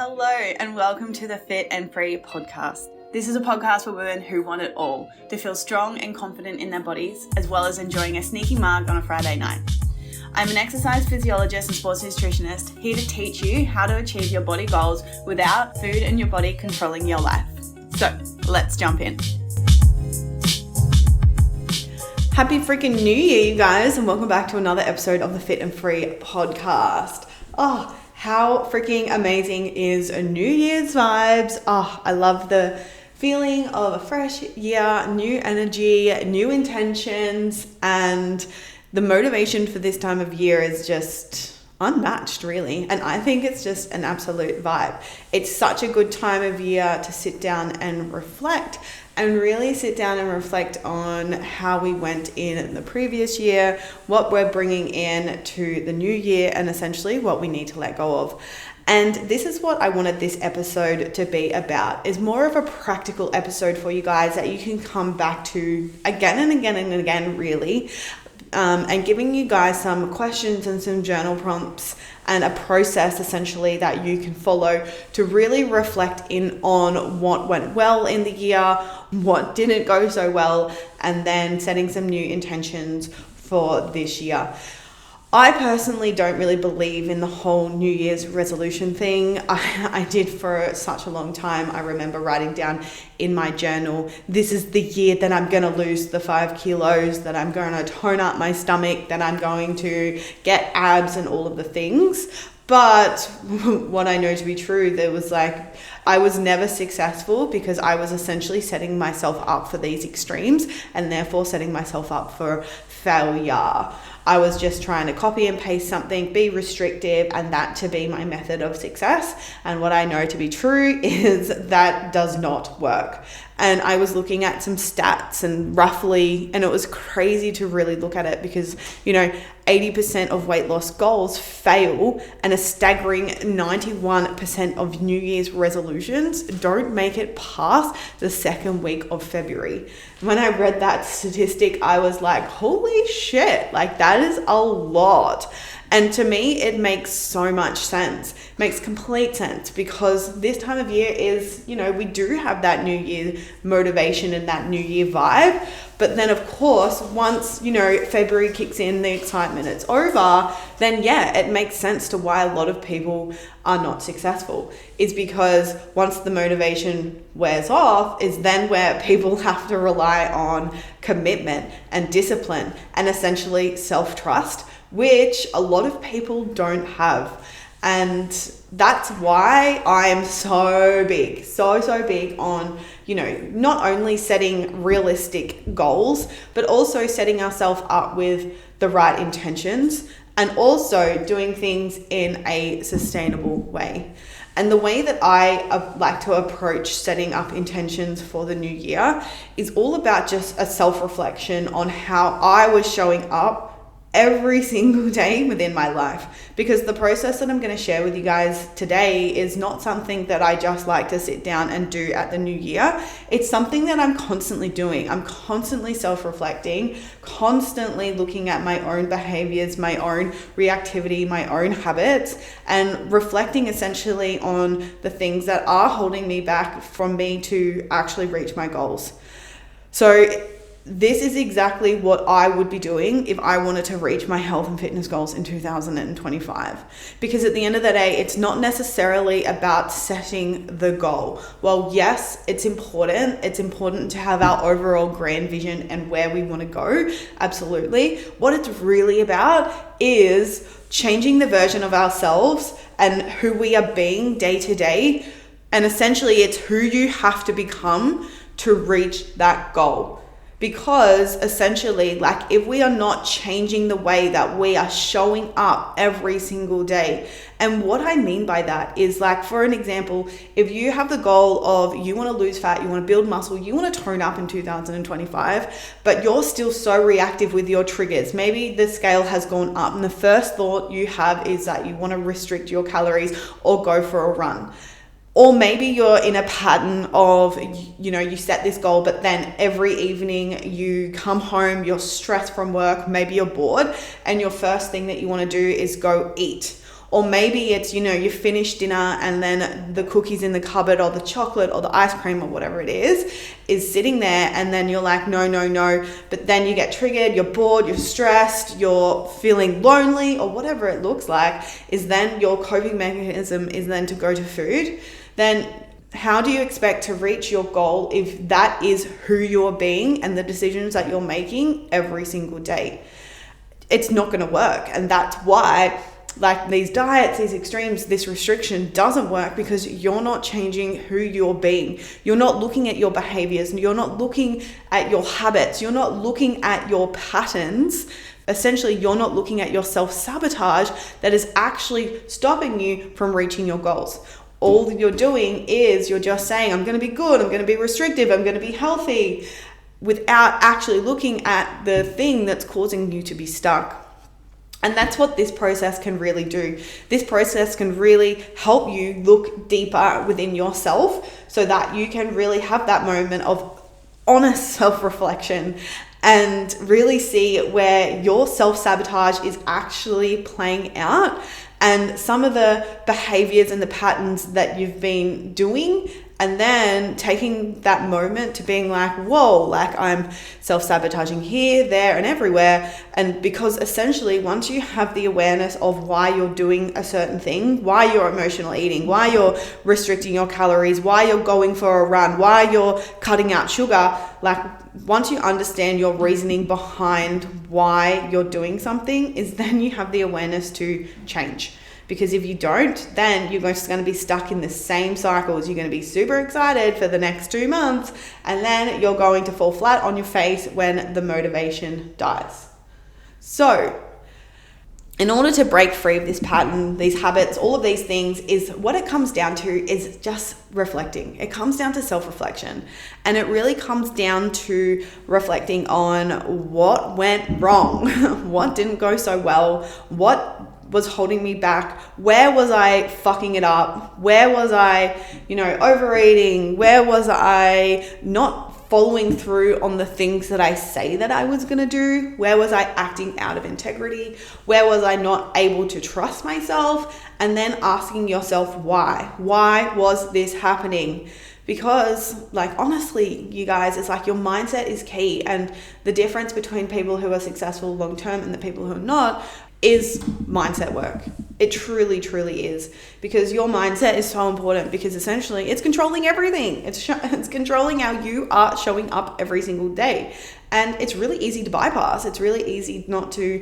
Hello and welcome to the Fit and Free podcast. This is a podcast for women who want it all, to feel strong and confident in their bodies, as well as enjoying a sneaky mug on a Friday night. I'm an exercise physiologist and sports nutritionist, here to teach you how to achieve your body goals without food and your body controlling your life. So let's jump in. Happy freaking New Year, you guys, and welcome back to another episode of the Fit and Free podcast. Oh, how freaking amazing is a New Year's vibes? Oh, I love the feeling of a fresh year, new energy, new intentions, and the motivation for this time of year is just unmatched, really. And I think it's just an absolute vibe. It's such a good time of year to sit down and reflect and really sit down and reflect on how we went in the previous year, what we're bringing in to the new year, and essentially what we need to let go of. And this is what I wanted this episode to be about, is more of a practical episode for you guys that you can come back to again and again and again, really. And giving you guys some questions and some journal prompts and a process essentially that you can follow to really reflect in on what went well in the year, what didn't go so well, and then setting some new intentions for this year. I personally don't really believe in the whole New Year's resolution thing. I did for such a long time. I remember writing down in my journal, this is the year that I'm going to lose the 5 kilos, that I'm going to tone up my stomach, that I'm going to get abs and all of the things. But what I know to be true, I was never successful because I was essentially setting myself up for these extremes and therefore setting myself up for failure. I was just trying to copy and paste something, be restrictive, and that to be my method of success. And what I know to be true is that does not work. And I was looking at some stats and it was crazy to really look at it because, 80% of weight loss goals fail and a staggering 91% of New Year's resolutions don't make it past the second week of February. When I read that statistic, I was like, holy shit, that is a lot. And to me, it makes so much sense, makes complete sense, because this time of year is, we do have that New Year motivation and that New Year vibe. But then, of course, once, February kicks in, the excitement, it's over, then it makes sense to why a lot of people are not successful. It's because once the motivation wears off is then where people have to rely on commitment and discipline and essentially self-trust, which a lot of people don't have. And that's why I am so big on, not only setting realistic goals, but also setting ourselves up with the right intentions and also doing things in a sustainable way. And the way that I like to approach setting up intentions for the new year is all about just a self-reflection on how I was showing up every single day within my life, because the process that I'm going to share with you guys today is not something that I just like to sit down and do at the new year. It's something that I'm constantly doing. I'm constantly self-reflecting, constantly looking at my own behaviors, my own reactivity, my own habits, and reflecting essentially on the things that are holding me back from me to actually reach my goals. So this is exactly what I would be doing if I wanted to reach my health and fitness goals in 2025. Because at the end of the day, it's not necessarily about setting the goal. Well, yes, it's important. It's important to have our overall grand vision and where we want to go. Absolutely. What it's really about is changing the version of ourselves and who we are being day to day. And essentially, it's who you have to become to reach that goal. Because essentially, if we are not changing the way that we are showing up every single day, and what I mean by that is, for an example, if you have the goal of you want to lose fat, you want to build muscle, you want to tone up in 2025, but you're still so reactive with your triggers. Maybe the scale has gone up and the first thought you have is that you want to restrict your calories or go for a run. Or maybe you're in a pattern of, you set this goal, but then every evening you come home, you're stressed from work, maybe you're bored, and your first thing that you want to do is go eat. Or maybe it's, you finish dinner and then the cookies in the cupboard or the chocolate or the ice cream or whatever it is sitting there, and then you're like, no. But then you get triggered, you're bored, you're stressed, you're feeling lonely, or whatever it looks like, is then your coping mechanism is then to go to food. Then how do you expect to reach your goal if that is who you're being and the decisions that you're making every single day? It's not going to work. And that's why, like, these diets, these extremes, this restriction doesn't work, because you're not changing who you're being. You're not looking at your behaviors. You're not looking at your habits. You're not looking at your patterns. Essentially, you're not looking at your self-sabotage that is actually stopping you from reaching your goals. All you're doing is you're just saying, I'm going to be good, I'm going to be restrictive, I'm going to be healthy, without actually looking at the thing that's causing you to be stuck. And that's what this process can really do. This process can really help you look deeper within yourself so that you can really have that moment of honest self-reflection and really see where your self-sabotage is actually playing out, and some of the behaviors and the patterns that you've been doing, and then taking that moment to being like, whoa, like I'm self-sabotaging here, there, and everywhere. And because essentially once you have the awareness of why you're doing a certain thing, why you're emotional eating, why you're restricting your calories, why you're going for a run, why you're cutting out sugar, like once you understand your reasoning behind why you're doing something, is then you have the awareness to change. Because if you don't, then you're just going to be stuck in the same cycles. You're going to be super excited for the next 2 months, and then you're going to fall flat on your face when the motivation dies. So, in order to break free of this pattern, these habits, all of these things, is what it comes down to is just reflecting. It comes down to self-reflection, and it really comes down to reflecting on what went wrong, what didn't go so well, what was holding me back, where was I fucking it up, where was I, overeating, where was I not following through on the things that I say that I was going to do, where was I acting out of integrity, where was I not able to trust myself, and then asking yourself why was this happening? Because, like, honestly, you guys, it's like your mindset is key, and the difference between people who are successful long term and the people who are not is mindset work. It truly, truly is, because your mindset is so important, because essentially it's controlling everything. It's controlling how you are showing up every single day. And it's really easy to bypass. It's really easy not to,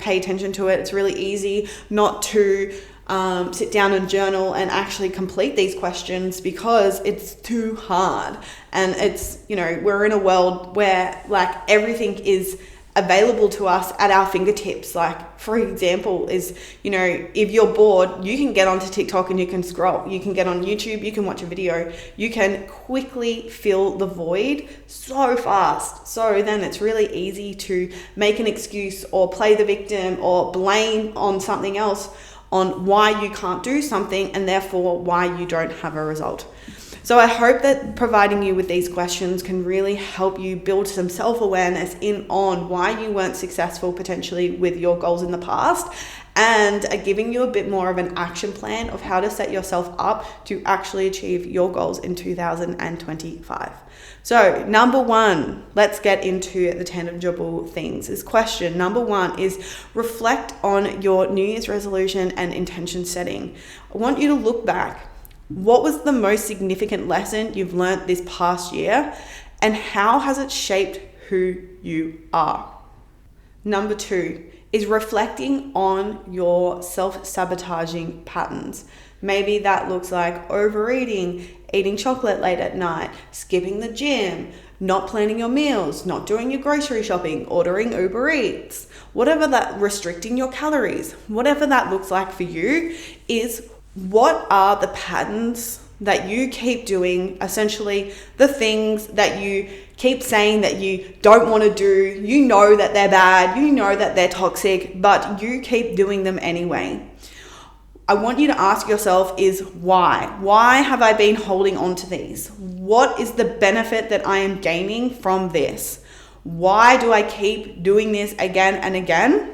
pay attention to it. It's really easy not to sit down and journal and actually complete these questions, because it's too hard. And it's, we're in a world where, like, everything is available to us at our fingertips. Like, for example, is, if you're bored, you can get onto TikTok and you can scroll. You can get on YouTube, you can watch a video. You can quickly fill the void so fast. So then it's really easy to make an excuse or play the victim or blame on something else on why you can't do something, and therefore why you don't have a result. So I hope that providing you with these questions can really help you build some self-awareness on why you weren't successful potentially with your goals in the past, and giving you a bit more of an action plan of how to set yourself up to actually achieve your goals in 2025. So number one, let's get into the tangible things. Question number one is reflect on your New Year's resolution and intention setting. I want you to look back. What was the most significant lesson you've learned this past year, and how has it shaped who you are? Number two is reflecting on your self-sabotaging patterns. Maybe that looks like overeating, eating chocolate late at night, skipping the gym, not planning your meals, not doing your grocery shopping, ordering Uber Eats, whatever that, restricting your calories, whatever that looks like for you, is what are the patterns that you keep doing, essentially the things that you keep saying that you don't want to do, you know that they're bad, you know that they're toxic, but you keep doing them anyway. I want you to ask yourself is why? Why have I been holding on to these? What is the benefit that I am gaining from this? Why do I keep doing this again and again?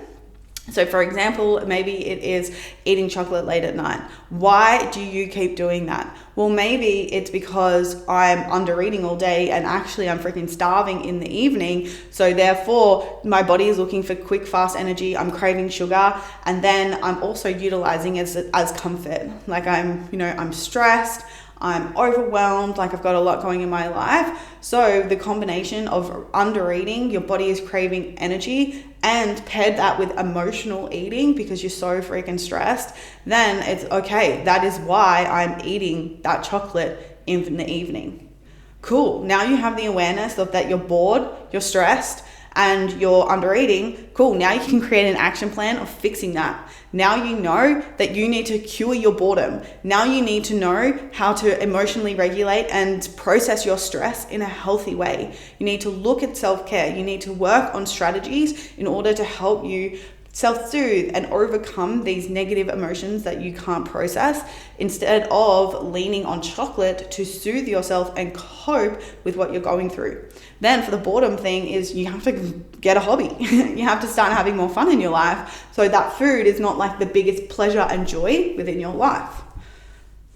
So for example, maybe it is eating chocolate late at night. Why do you keep doing that? Well, maybe it's because I'm under eating all day and actually I'm freaking starving in the evening. So therefore my body is looking for quick, fast energy. I'm craving sugar. And then I'm also utilizing it as comfort. Like I'm stressed. I'm overwhelmed, like I've got a lot going in my life. So the combination of under eating, your body is craving energy, and paired that with emotional eating because you're so freaking stressed, then it's okay. That is why I'm eating that chocolate in the evening. Cool. Now you have the awareness of that you're bored, you're stressed, and you're under eating. Cool. Now you can create an action plan of fixing that. Now you know that you need to cure your boredom. Now you need to know how to emotionally regulate and process your stress in a healthy way. You need to look at self-care. You need to work on strategies in order to help you self-soothe and overcome these negative emotions that you can't process, instead of leaning on chocolate to soothe yourself and cope with what you're going through. Then for the boredom thing is you have to get a hobby. You have to start having more fun in your life, so that food is not like the biggest pleasure and joy within your life.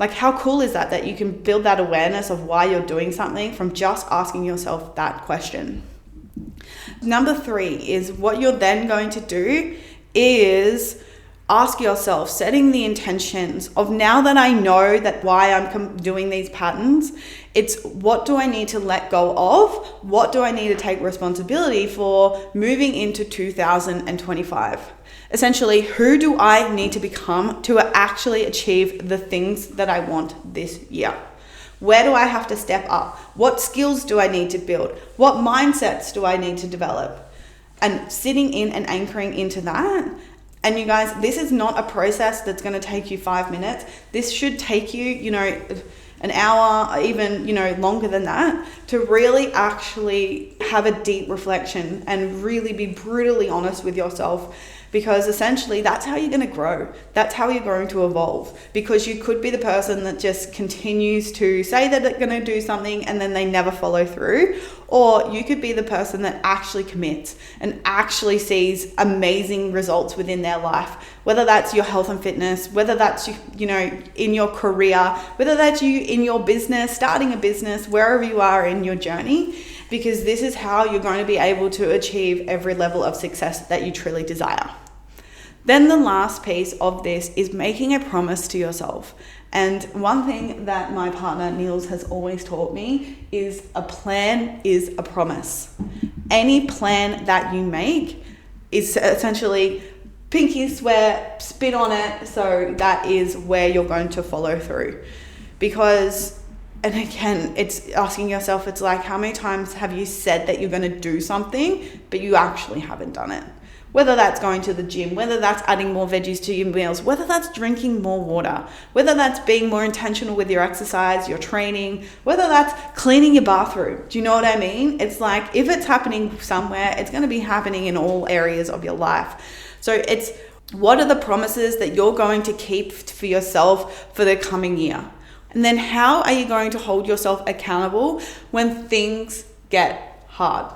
Like, how cool is that you can build that awareness of why you're doing something from just asking yourself that question. Number 3 is what you're then going to do is ask yourself, setting the intentions of, now that I know that why I'm doing these patterns, it's what do I need to let go of? What do I need to take responsibility for moving into 2025? Essentially, who do I need to become to actually achieve the things that I want this year? Where do I have to step up? What skills do I need to build? What mindsets do I need to develop? And sitting in and anchoring into that. And you guys, this is not a process that's going to take you 5 minutes. This should take you, an hour, even, longer than that, to really actually have a deep reflection and really be brutally honest with yourself. Because essentially that's how you're going to grow. That's how you're going to evolve. Because you could be the person that just continues to say that they're going to do something and then they never follow through. Or you could be the person that actually commits and actually sees amazing results within their life. Whether that's your health and fitness, whether that's, in your career, whether that's you in your business, starting a business, wherever you are in your journey. Because this is how you're going to be able to achieve every level of success that you truly desire. Then the last piece of this is making a promise to yourself. And one thing that my partner Niels has always taught me is a plan is a promise. Any plan that you make is essentially pinky swear, spit on it. So that is where you're going to follow through. Because, and again, it's asking yourself, it's like, how many times have you said that you're going to do something, but you actually haven't done it? Whether that's going to the gym, whether that's adding more veggies to your meals, whether that's drinking more water, whether that's being more intentional with your exercise, your training, whether that's cleaning your bathroom. Do you know what I mean? It's like, if it's happening somewhere, it's going to be happening in all areas of your life. So it's, what are the promises that you're going to keep for yourself for the coming year? And then how are you going to hold yourself accountable when things get hard?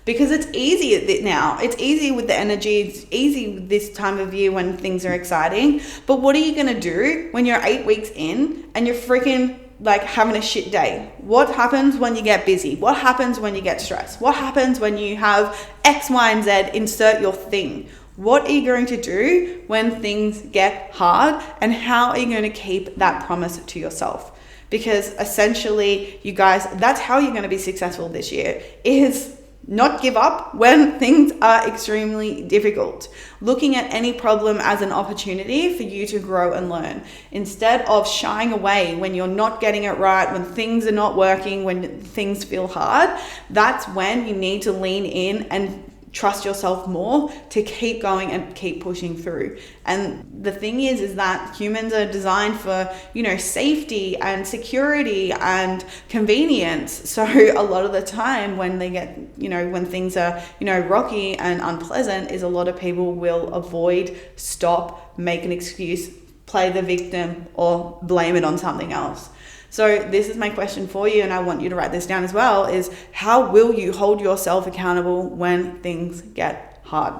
Because it's easy now. It's easy with the energy. It's easy this time of year when things are exciting. But what are you going to do when you're 8 weeks in and you're freaking like having a shit day? What happens when you get busy? What happens when you get stressed? What happens when you have X, Y, and Z, insert your thing? What are you going to do when things get hard? And how are you going to keep that promise to yourself? Because essentially, you guys, that's how you're going to be successful this year, is not give up when things are extremely difficult. Looking at any problem as an opportunity for you to grow and learn. Instead of shying away when you're not getting it right, when things are not working, when things feel hard, that's when you need to lean in and trust yourself more to keep going and keep pushing through. And the thing is that humans are designed for, safety and security and convenience. So a lot of the time when they get, when things are, rocky and unpleasant, is a lot of people will avoid, stop, make an excuse, play the victim, or blame it on something else. So this is my question for you, and I want you to write this down as well, is how will you hold yourself accountable when things get hard?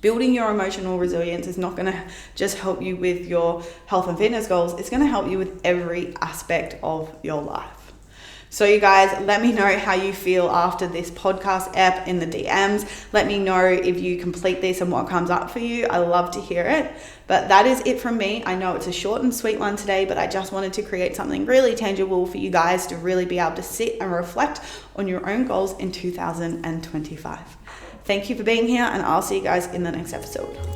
building your emotional resilience is not going to just help you with your health and fitness goals. It's going to help you with every aspect of your life. So you guys, let me know how you feel after this podcast app in the DMs. Let me know if you complete this and what comes up for you. I love to hear it. But that is it from me. I know it's a short and sweet one today, but I just wanted to create something really tangible for you guys to really be able to sit and reflect on your own goals in 2025. Thank you for being here, and I'll see you guys in the next episode.